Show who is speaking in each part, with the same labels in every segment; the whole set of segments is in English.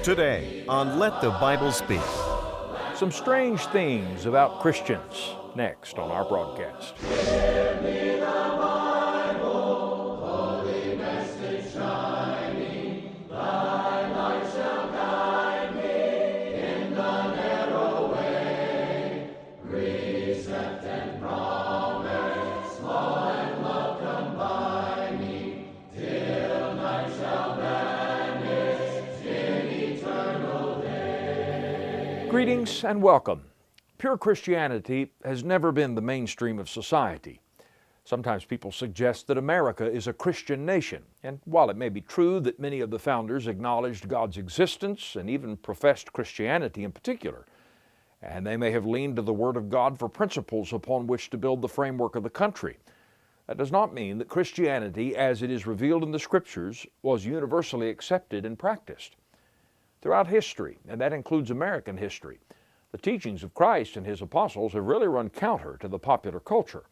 Speaker 1: Today on Let the Bible Speak.
Speaker 2: Some strange things about Christians, next on our broadcast. Greetings and welcome. Pure Christianity has never been the mainstream of society. Sometimes people suggest that America is a Christian nation, and while it may be true that many of the founders acknowledged God's existence and even professed Christianity in particular, and they may have leaned to the Word of God for principles upon which to build the framework of the country, that does not mean that Christianity, as it is revealed in the Scriptures, was universally accepted and practiced. Throughout history, and that includes American history, the teachings of Christ and His apostles have really run counter to the popular culture.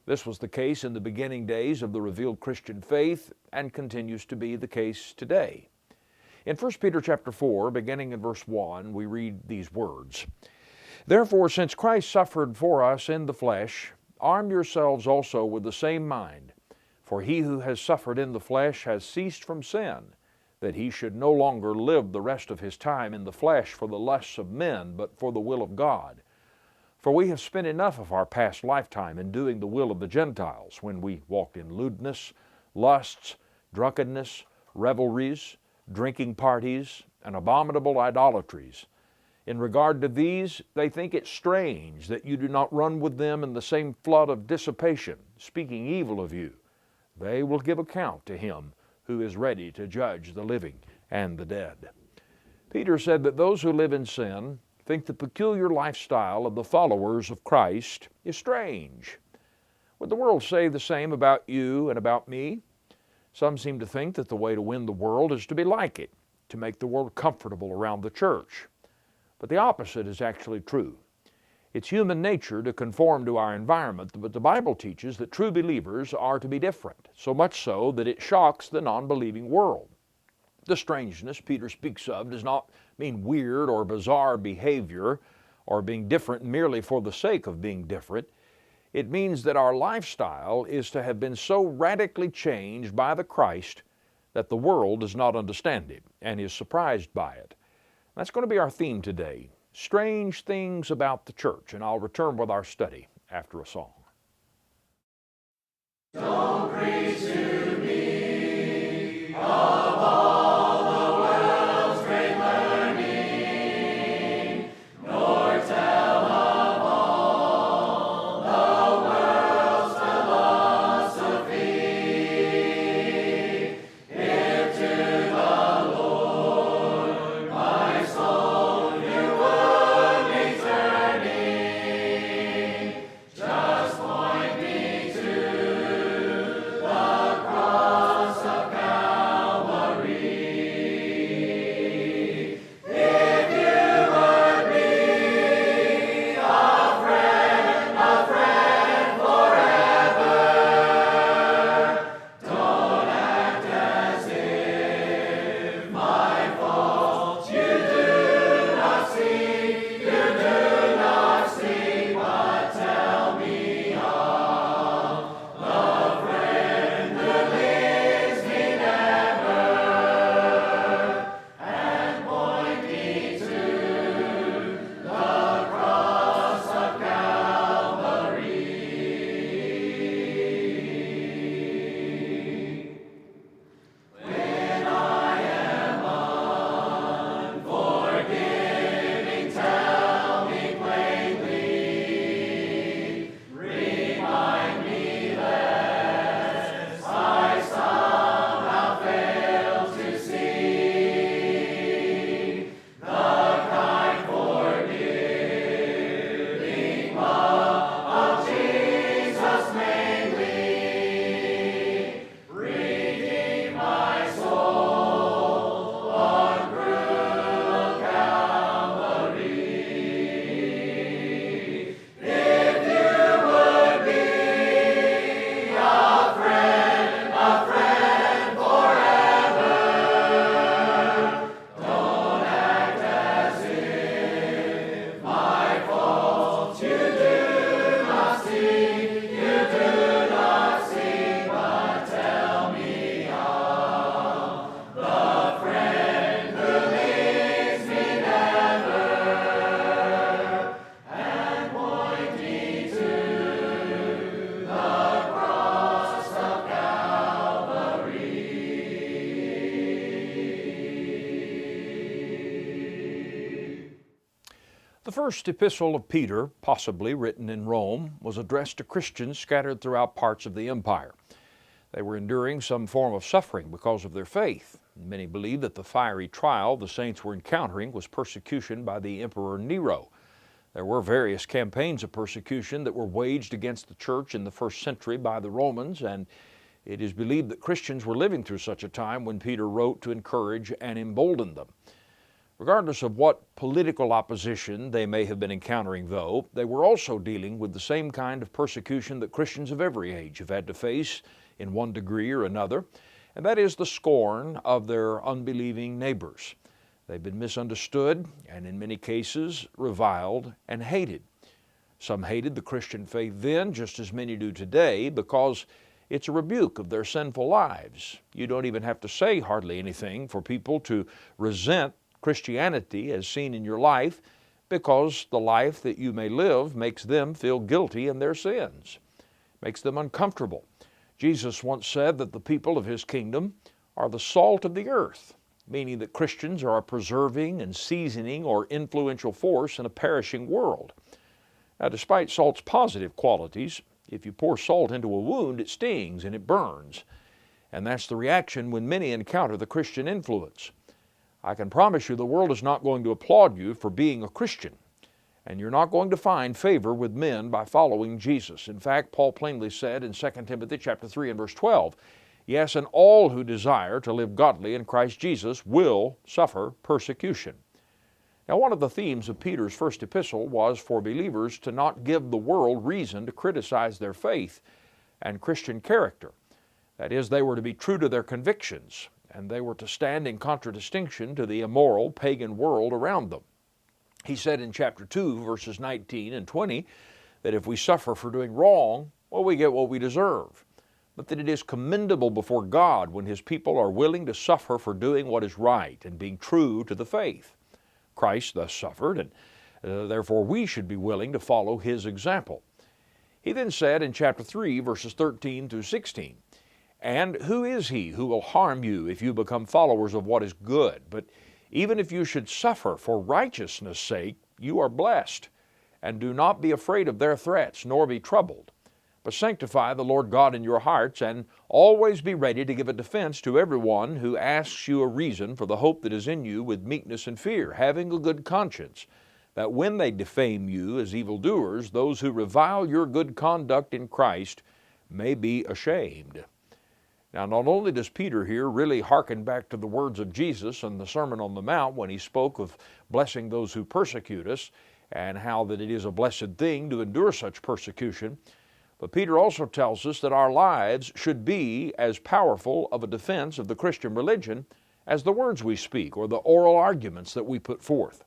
Speaker 2: This was the case in the beginning days of the revealed Christian faith and continues to be the case today. In 1 Peter chapter 4, beginning in verse 1, we read these words, "Therefore, since Christ suffered for us in the flesh, arm yourselves also with the same mind. For he who has suffered in the flesh has ceased from sin, that he should no longer live the rest of his time in the flesh for the lusts of men, but for the will of God. For we have spent enough of our past lifetime in doing the will of the Gentiles, when we walked in lewdness, lusts, drunkenness, revelries, drinking parties, and abominable idolatries. In regard to these, they think it strange that you do not run with them in the same flood of dissipation, speaking evil of you. They will give account to Him who is ready to judge the living and the dead." Peter said that those who live in sin think the peculiar lifestyle of the followers of Christ is strange. Would the world say the same about you and about me? Some seem to think that the way to win the world is to be like it, to make the world comfortable around the church. But the opposite is actually true. It's human nature to conform to our environment, but the Bible teaches that true believers are to be different, so much so that it shocks the non-believing world. The strangeness Peter speaks of does not mean weird or bizarre behavior or being different merely for the sake of being different. It means that our lifestyle is to have been so radically changed by the Christ that the world does not understand it and is surprised by it. That's going to be our theme today. Strange things about the church, and I'll return with our study after a song.
Speaker 3: Don't preach to me of all the world's great learning, nor tell of all the world's philosophy. If to the Lord my soul you would be turning, just point me to the
Speaker 2: The first epistle of Peter, possibly written in Rome, was addressed to Christians scattered throughout parts of the empire. They were enduring some form of suffering because of their faith. Many believe that the fiery trial the saints were encountering was persecution by the Emperor Nero. There were various campaigns of persecution that were waged against the church in the first century by the Romans, and it is believed that Christians were living through such a time when Peter wrote to encourage and embolden them. Regardless of what political opposition they may have been encountering, though, they were also dealing with the same kind of persecution that Christians of every age have had to face in one degree or another, and that is the scorn of their unbelieving neighbors. They've been misunderstood and in many cases reviled and hated. Some hated the Christian faith then, just as many do today, because it's a rebuke of their sinful lives. You don't even have to say hardly anything for people to resent Christianity as seen in your life, because the life that you may live makes them feel guilty in their sins, makes them uncomfortable. Jesus once said that the people of His kingdom are the salt of the earth, meaning that Christians are a preserving and seasoning or influential force in a perishing world. Now, despite salt's positive qualities, if you pour salt into a wound, it stings and it burns. And that's the reaction when many encounter the Christian influence. I can promise you the world is not going to applaud you for being a Christian, and you're not going to find favor with men by following Jesus. In fact, Paul plainly said in 2 Timothy chapter 3 and verse 12, "Yes, and all who desire to live godly in Christ Jesus will suffer persecution." Now, one of the themes of Peter's first epistle was for believers to not give the world reason to criticize their faith and Christian character. That is, they were to be true to their convictions, and they were to stand in contradistinction to the immoral, pagan world around them. He said in chapter 2, verses 19 and 20, that if we suffer for doing wrong, well, we get what we deserve. But that it is commendable before God when His people are willing to suffer for doing what is right and being true to the faith. Christ thus suffered, and therefore we should be willing to follow His example. He then said in chapter 3, verses 13 through 16, "And who is he who will harm you if you become followers of what is good? But even if you should suffer for righteousness' sake, you are blessed. And do not be afraid of their threats, nor be troubled. But sanctify the Lord God in your hearts, and always be ready to give a defense to everyone who asks you a reason for the hope that is in you with meekness and fear, having a good conscience, that when they defame you as evildoers, those who revile your good conduct in Christ may be ashamed." Now, not only does Peter here really hearken back to the words of Jesus in the Sermon on the Mount when he spoke of blessing those who persecute us and how that it is a blessed thing to endure such persecution, but Peter also tells us that our lives should be as powerful of a defense of the Christian religion as the words we speak or the oral arguments that we put forth.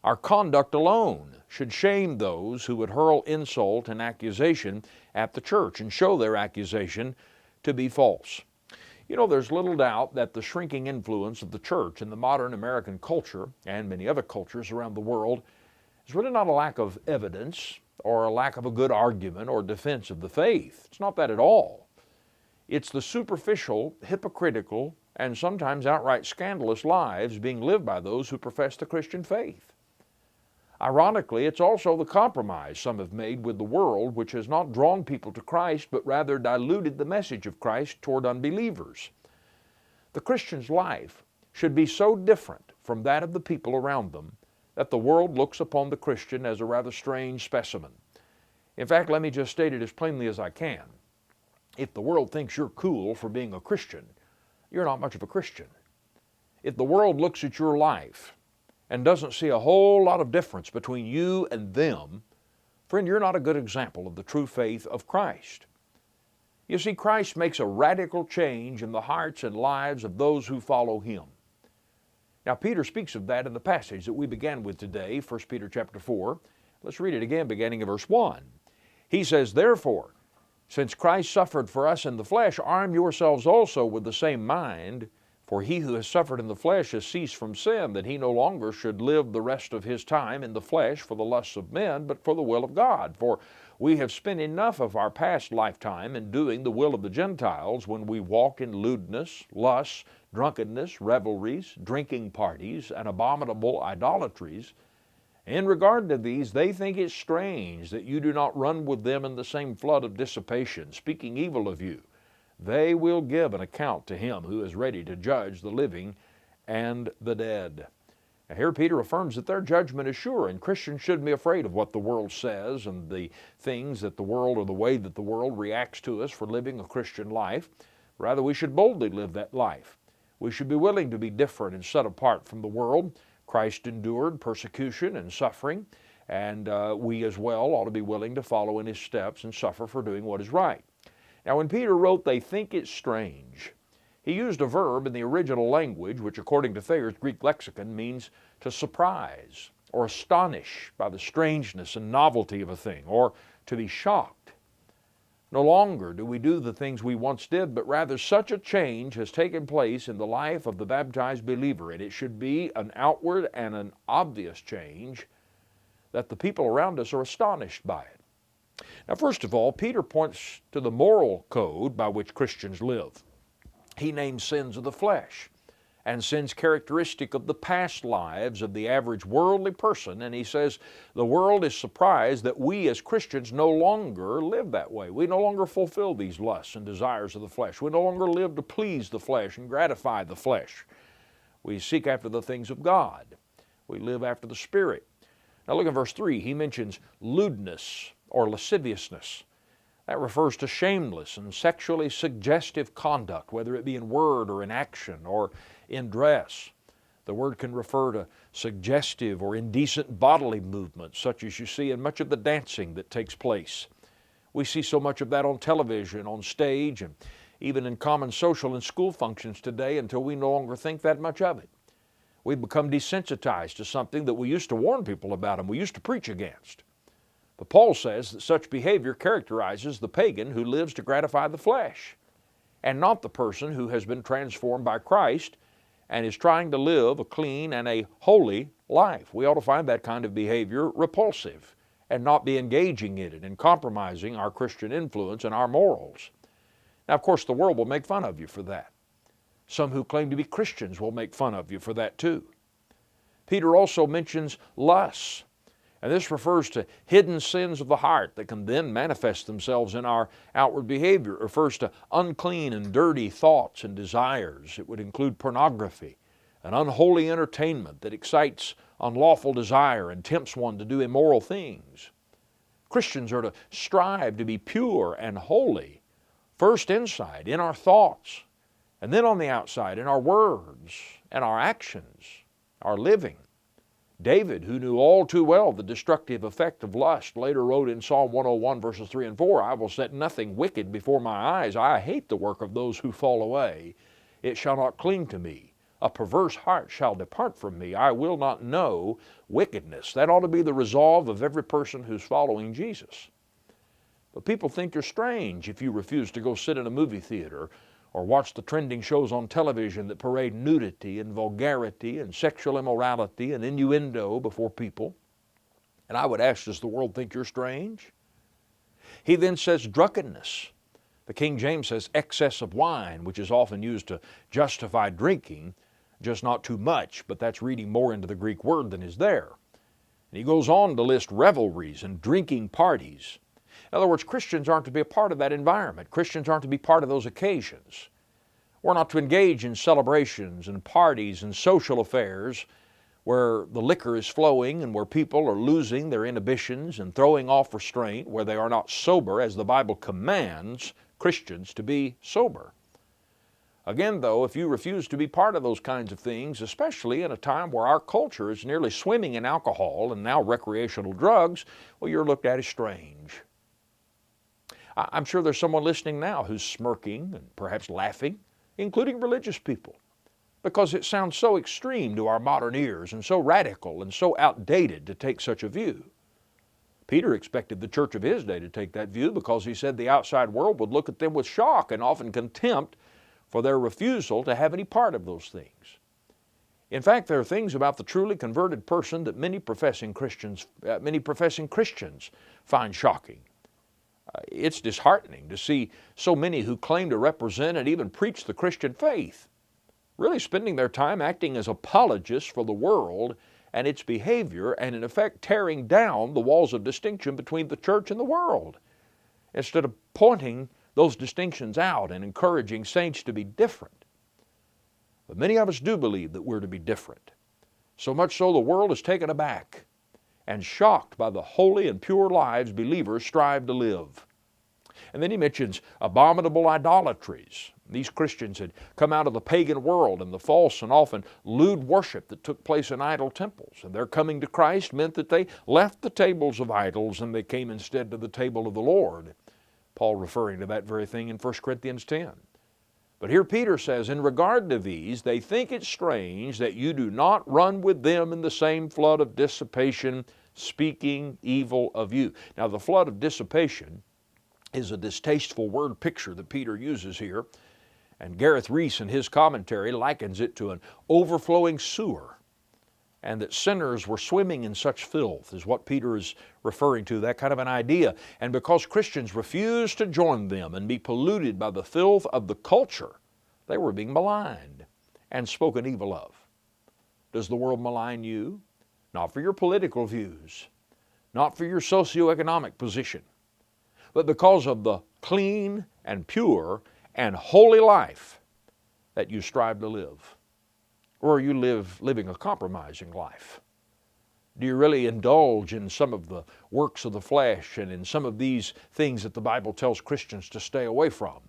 Speaker 2: Our conduct alone should shame those who would hurl insult and accusation at the church and show their accusation to be false. You know, there's little doubt that the shrinking influence of the church in the modern American culture and many other cultures around the world is really not a lack of evidence or a lack of a good argument or defense of the faith. It's not that at all. It's the superficial, hypocritical, and sometimes outright scandalous lives being lived by those who profess the Christian faith. Ironically, it's also the compromise some have made with the world, which has not drawn people to Christ, but rather diluted the message of Christ toward unbelievers. The Christian's life should be so different from that of the people around them that the world looks upon the Christian as a rather strange specimen. In fact, let me just state it as plainly as I can. If the world thinks you're cool for being a Christian, you're not much of a Christian. If the world looks at your life and doesn't see a whole lot of difference between you and them, friend, you're not a good example of the true faith of Christ. You see, Christ makes a radical change in the hearts and lives of those who follow Him. Now, Peter speaks of that in the passage that we began with today, 1 Peter chapter 4. Let's read it again, beginning in verse 1. He says, "Therefore, since Christ suffered for us in the flesh, arm yourselves also with the same mind. For he who has suffered in the flesh has ceased from sin, that he no longer should live the rest of his time in the flesh for the lusts of men, but for the will of God. For we have spent enough of our past lifetime in doing the will of the Gentiles, when we walk in lewdness, lusts, drunkenness, revelries, drinking parties, and abominable idolatries. In regard to these, they think it strange that you do not run with them in the same flood of dissipation, speaking evil of you. They will give an account to him who is ready to judge the living and the dead. Now here Peter affirms that their judgment is sure, and Christians shouldn't be afraid of what the world says and the things that the world or the way that the world reacts to us for living a Christian life. Rather, we should boldly live that life. We should be willing to be different and set apart from the world. Christ endured persecution and suffering, and we as well ought to be willing to follow in his steps and suffer for doing what is right. Now, when Peter wrote, they think it strange, he used a verb in the original language, which according to Thayer's Greek lexicon means to surprise or astonish by the strangeness and novelty of a thing, or to be shocked. No longer do we do the things we once did, but rather such a change has taken place in the life of the baptized believer, and it should be an outward and an obvious change that the people around us are astonished by it. Now, first of all, Peter points to the moral code by which Christians live. He names sins of the flesh and sins characteristic of the past lives of the average worldly person, and he says the world is surprised that we as Christians no longer live that way. We no longer fulfill these lusts and desires of the flesh. We no longer live to please the flesh and gratify the flesh. We seek after the things of God. We live after the Spirit. Now look at verse 3. He mentions lewdness or lasciviousness. That refers to shameless and sexually suggestive conduct, whether it be in word or in action or in dress. The word can refer to suggestive or indecent bodily movements, such as you see in much of the dancing that takes place. We see so much of that on television, on stage, and even in common social and school functions today until we no longer think that much of it. We've become desensitized to something that we used to warn people about and we used to preach against. But Paul says that such behavior characterizes the pagan who lives to gratify the flesh, and not the person who has been transformed by Christ and is trying to live a clean and a holy life. We ought to find that kind of behavior repulsive and not be engaging in it and compromising our Christian influence and our morals. Now, of course, the world will make fun of you for that. Some who claim to be Christians will make fun of you for that too. Peter also mentions lusts. And this refers to hidden sins of the heart that can then manifest themselves in our outward behavior. It refers to unclean and dirty thoughts and desires. It would include pornography, an unholy entertainment that excites unlawful desire and tempts one to do immoral things. Christians are to strive to be pure and holy, first inside, in our thoughts, and then on the outside, in our words and our actions, our living. David, who knew all too well the destructive effect of lust, later wrote in Psalm 101, verses 3 and 4, I will set nothing wicked before my eyes. I hate the work of those who fall away. It shall not cling to me. A perverse heart shall depart from me. I will not know wickedness. That ought to be the resolve of every person who's following Jesus. But people think you're strange if you refuse to go sit in a movie theater or watch the trending shows on television that parade nudity and vulgarity and sexual immorality and innuendo before people. And I would ask, does the world think you're strange? He then says drunkenness. The King James says excess of wine, which is often used to justify drinking, just not too much, but that's reading more into the Greek word than is there. And he goes on to list revelries and drinking parties. In other words, Christians aren't to be a part of that environment. Christians aren't to be part of those occasions. We're not to engage in celebrations and parties and social affairs where the liquor is flowing and where people are losing their inhibitions and throwing off restraint, where they are not sober as the Bible commands Christians to be sober. Again, though, if you refuse to be part of those kinds of things, especially in a time where our culture is nearly swimming in alcohol and now recreational drugs, well, you're looked at as strange. I'm sure there's someone listening now who's smirking and perhaps laughing, including religious people, because it sounds so extreme to our modern ears and so radical and so outdated to take such a view. Peter expected the church of his day to take that view because he said the outside world would look at them with shock and often contempt for their refusal to have any part of those things. In fact, there are things about the truly converted person that many professing Christians find shocking. It's disheartening to see so many who claim to represent and even preach the Christian faith really spending their time acting as apologists for the world and its behavior, and in effect tearing down the walls of distinction between the church and the world, instead of pointing those distinctions out and encouraging saints to be different. But many of us do believe that we're to be different. So much so the world is taken aback and shocked by the holy and pure lives believers strive to live. And then he mentions abominable idolatries. These Christians had come out of the pagan world and the false and often lewd worship that took place in idol temples. And their coming to Christ meant that they left the tables of idols and they came instead to the table of the Lord. Paul referring to that very thing in 1 Corinthians 10. But here Peter says, in regard to these, they think it strange that you do not run with them in the same flood of dissipation, speaking evil of you. Now the flood of dissipation is a distasteful word picture that Peter uses here. And Gareth Reese in his commentary likens it to an overflowing sewer, and that sinners were swimming in such filth is what Peter is referring to, that kind of an idea. And because Christians refused to join them and be polluted by the filth of the culture, they were being maligned and spoken evil of. Does the world malign you? Not for your political views, not for your socioeconomic position, but because of the clean and pure and holy life that you strive to live. Or are you living a compromising life? Do you really indulge in some of the works of the flesh and in some of these things that the Bible tells Christians to stay away from?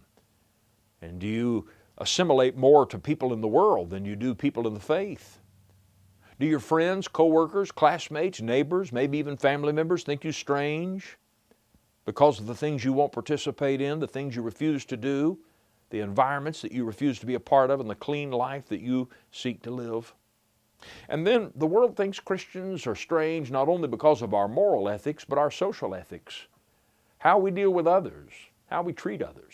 Speaker 2: And do you assimilate more to people in the world than you do people in the faith? Do your friends, co-workers, classmates, neighbors, maybe even family members think you strange because of the things you won't participate in, the things you refuse to do, the environments that you refuse to be a part of, and the clean life that you seek to live? And then the world thinks Christians are strange not only because of our moral ethics, but our social ethics. How we deal with others, how we treat others.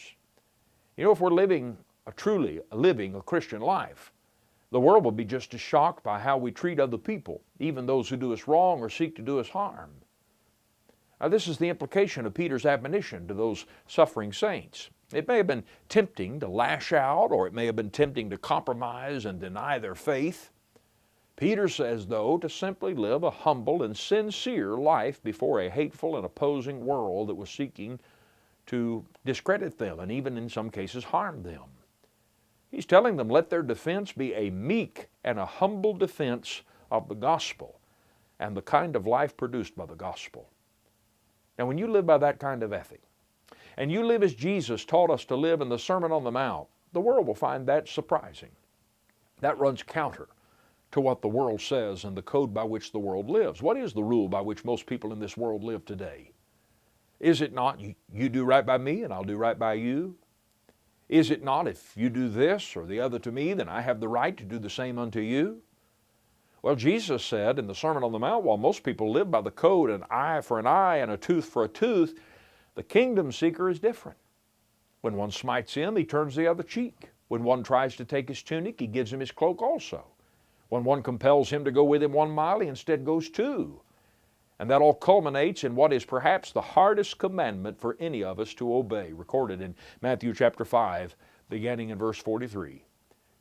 Speaker 2: You know, if we're living a Christian life, the world will be just as shocked by how we treat other people, even those who do us wrong or seek to do us harm. Now, this is the implication of Peter's admonition to those suffering saints. It may have been tempting to lash out, or it may have been tempting to compromise and deny their faith. Peter says, though, to simply live a humble and sincere life before a hateful and opposing world that was seeking to discredit them and even in some cases harm them. He's telling them, let their defense be a meek and a humble defense of the gospel and the kind of life produced by the gospel. Now, when you live by that kind of ethic, and you live as Jesus taught us to live in the Sermon on the Mount, the world will find that surprising. That runs counter to what the world says and the code by which the world lives. What is the rule by which most people in this world live today? Is it not, you do right by me and I'll do right by you? Is it not, if you do this or the other to me, then I have the right to do the same unto you? Well, Jesus said in the Sermon on the Mount, while most people live by the code, an eye for an eye and a tooth for a tooth, the kingdom seeker is different. When one smites him, he turns the other cheek. When one tries to take his tunic, he gives him his cloak also. When one compels him to go with him 1 mile, he instead goes 2. And that all culminates in what is perhaps the hardest commandment for any of us to obey, recorded in Matthew chapter 5, beginning in verse 43.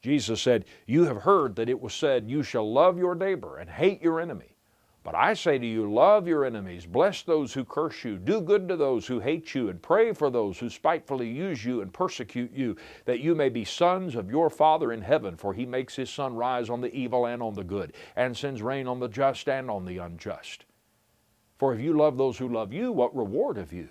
Speaker 2: Jesus said, you have heard that it was said, you shall love your neighbor and hate your enemy. But I say to you, love your enemies, bless those who curse you, do good to those who hate you, and pray for those who spitefully use you and persecute you, that you may be sons of your Father in heaven, for he makes his sun rise on the evil and on the good, and sends rain on the just and on the unjust. For if you love those who love you, what reward have you?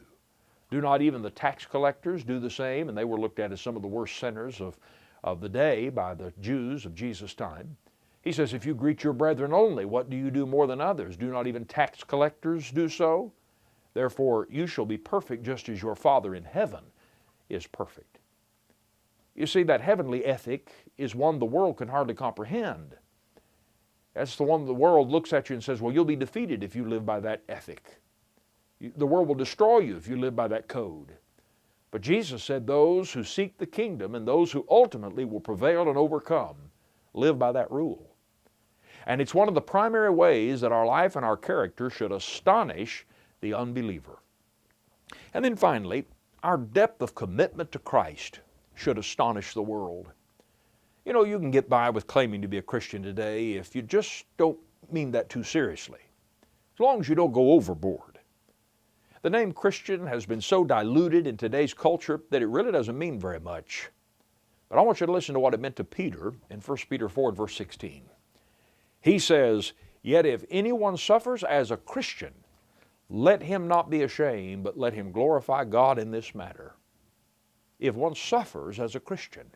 Speaker 2: Do not even the tax collectors do the same? And they were looked at as some of the worst sinners of the day by the Jews of Jesus' time. He says, if you greet your brethren only, what do you do more than others? Do not even tax collectors do so? Therefore, you shall be perfect just as your Father in heaven is perfect. You see, that heavenly ethic is one the world can hardly comprehend. That's the one the world looks at you and says, well, you'll be defeated if you live by that ethic. The world will destroy you if you live by that code. But Jesus said those who seek the kingdom and those who ultimately will prevail and overcome live by that rule. And it's one of the primary ways that our life and our character should astonish the unbeliever. And then finally, our depth of commitment to Christ should astonish the world. You know, you can get by with claiming to be a Christian today if you just don't mean that too seriously, as long as you don't go overboard. The name Christian has been so diluted in today's culture that it really doesn't mean very much. But I want you to listen to what it meant to Peter in 1 Peter 4 verse 16. He says, "Yet if anyone suffers as a Christian, let him not be ashamed, but let him glorify God in this matter." If one suffers as a Christian.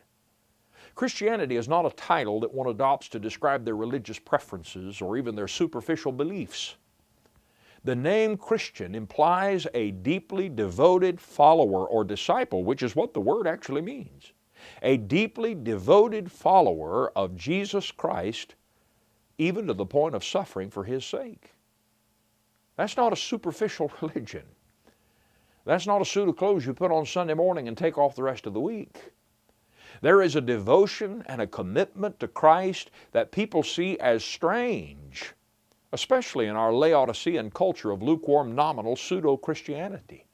Speaker 2: Christianity is not a title that one adopts to describe their religious preferences or even their superficial beliefs. The name Christian implies a deeply devoted follower or disciple, which is what the word actually means. A deeply devoted follower of Jesus Christ, even to the point of suffering for His sake. That's not a superficial religion. That's not a suit of clothes you put on Sunday morning and take off the rest of the week. There is a devotion and a commitment to Christ that people see as strange, especially in our Laodicean culture of lukewarm, nominal, pseudo-Christianity.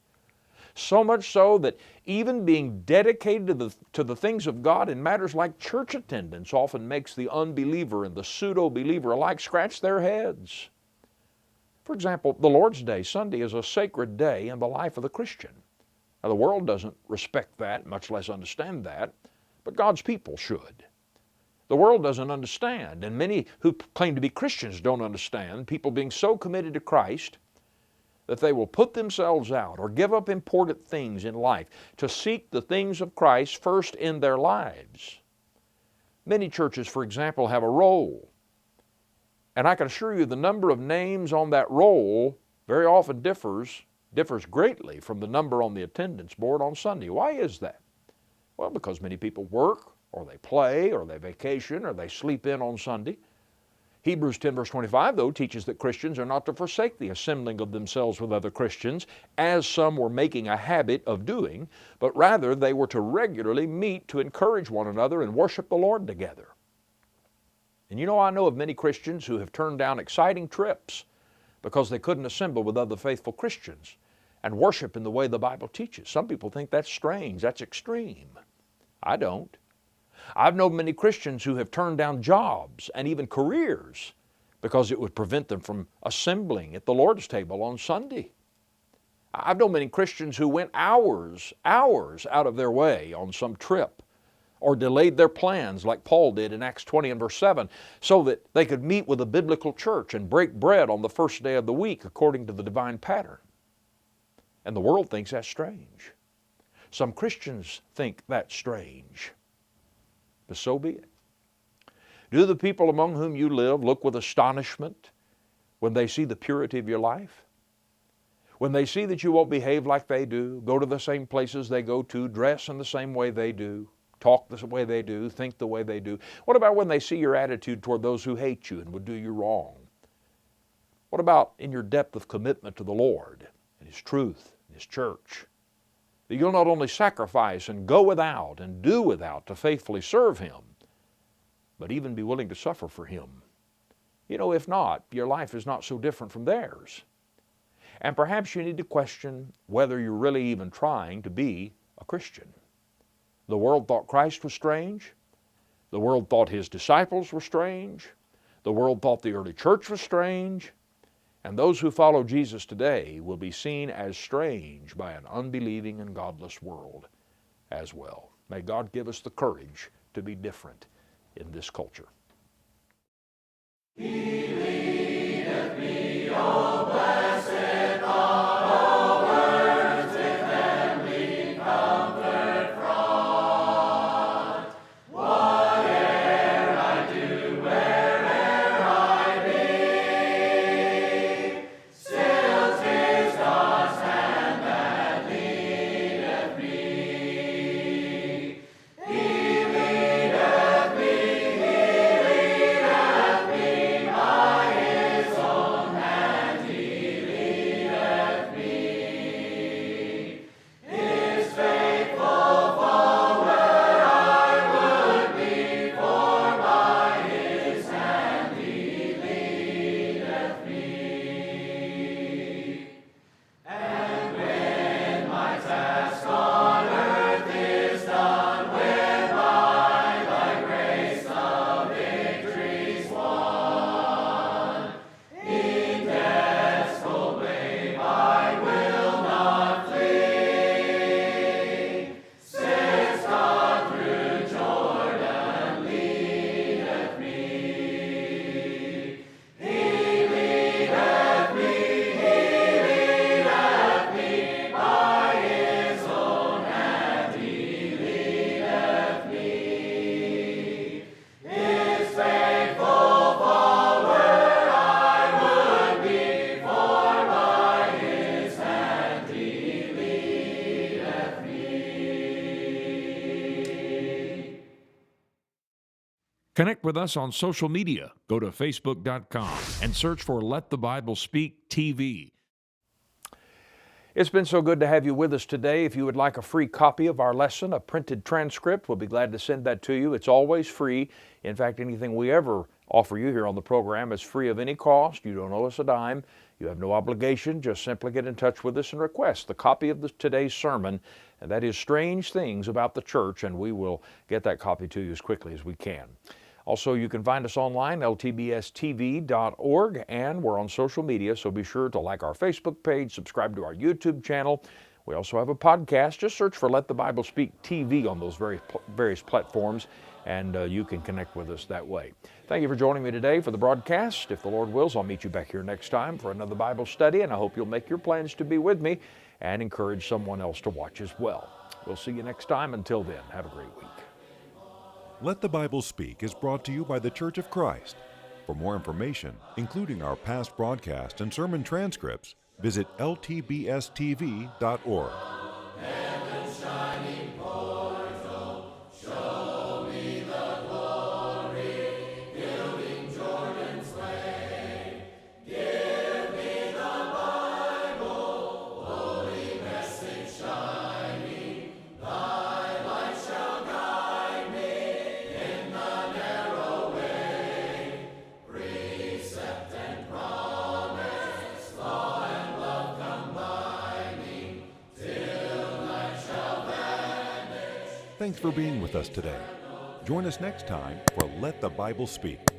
Speaker 2: So much so that even being dedicated to the things of God in matters like church attendance often makes the unbeliever and the pseudo-believer alike scratch their heads. For example, the Lord's Day, Sunday, is a sacred day in the life of the Christian. Now, the world doesn't respect that, much less understand that, but God's people should. The world doesn't understand, and many who claim to be Christians don't understand people being so committed to Christ that they will put themselves out or give up important things in life to seek the things of Christ first in their lives. Many churches, for example, have a roll, and I can assure you the number of names on that roll very often differs greatly from the number on the attendance board on Sunday. Why is that? Well, because many people work, or they play, or they vacation, or they sleep in on Sunday. Hebrews 10 verse 25, though, teaches that Christians are not to forsake the assembling of themselves with other Christians, as some were making a habit of doing, but rather they were to regularly meet to encourage one another and worship the Lord together. And you know, I know of many Christians who have turned down exciting trips because they couldn't assemble with other faithful Christians and worship in the way the Bible teaches. Some people think that's strange, that's extreme. I don't. I've known many Christians who have turned down jobs and even careers because it would prevent them from assembling at the Lord's table on Sunday. I've known many Christians who went hours out of their way on some trip or delayed their plans like Paul did in Acts 20 and verse 7 so that they could meet with a biblical church and break bread on the first day of the week according to the divine pattern. And the world thinks that's strange. Some Christians think that's strange. But so be it. Do the people among whom you live look with astonishment when they see the purity of your life? When they see that you won't behave like they do, go to the same places they go to, dress in the same way they do, talk the way they do, think the way they do? What about when they see your attitude toward those who hate you and would do you wrong? What about in your depth of commitment to the Lord and His truth and His church? That you'll not only sacrifice and go without and do without to faithfully serve Him, but even be willing to suffer for Him. You know, if not, your life is not so different from theirs. And perhaps you need to question whether you're really even trying to be a Christian. The world thought Christ was strange. The world thought His disciples were strange. The world thought the early church was strange. And those who follow Jesus today will be seen as strange by an unbelieving and godless world as well. May God give us the courage to be different in this culture.
Speaker 3: He leadeth me, O blessed thought, O words with them me comfort fraught. Whate'er I do, where'er I be, still 'tis God's hand that leadeth me. He leadeth me, by His own hand He leadeth
Speaker 2: Connect with us on social media. Go to facebook.com and search for Let the Bible Speak TV. It's been so good to have you with us today. If you would like a free copy of our lesson, a printed transcript, we'll be glad to send that to you. It's always free. In fact, anything we ever offer you here on the program is free of any cost. You don't owe us a dime. You have no obligation. Just simply get in touch with us and request the copy of today's sermon, and that is Strange Things About the Church, and we will get that copy to you as quickly as we can. Also, you can find us online, LTBSTV.org, and we're on social media, so be sure to like our Facebook page, subscribe to our YouTube channel. We also have a podcast. Just search for Let the Bible Speak TV on those various platforms, and you can connect with us that way. Thank you for joining me today for the broadcast. If the Lord wills, I'll meet you back here next time for another Bible study, and I hope you'll make your plans to be with me and encourage someone else to watch as well. We'll see you next time. Until then, have a great week.
Speaker 4: Let the Bible Speak is brought to you by the Church of Christ. For more information, including our past broadcasts and sermon transcripts, visit LTBSTV.org. Thanks for being with us today. Join us next time for Let the Bible Speak.